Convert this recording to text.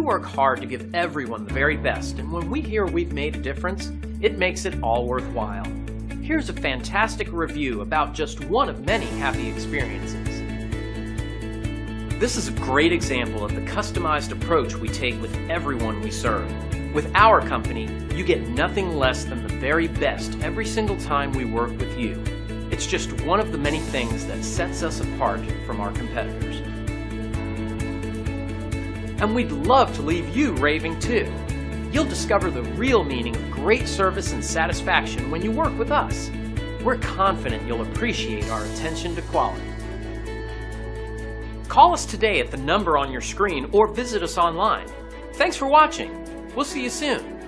work hard to give everyone the very best, and when we hear we've made a difference, it makes it all worthwhile. Here's a fantastic review about just one of many happy experiences. This is a great example of the customized approach we take with everyone we serve. With our company, you get nothing less than the very best every single time we work with you. It's just one of the many things that sets us apart from our competitors. And we'd love to leave you raving too. You'll discover the real meaning of great service and satisfaction when you work with us. We're confident you'll appreciate our attention to quality. Call us today at the number on your screen or visit us online. Thanks for watching. We'll see you soon.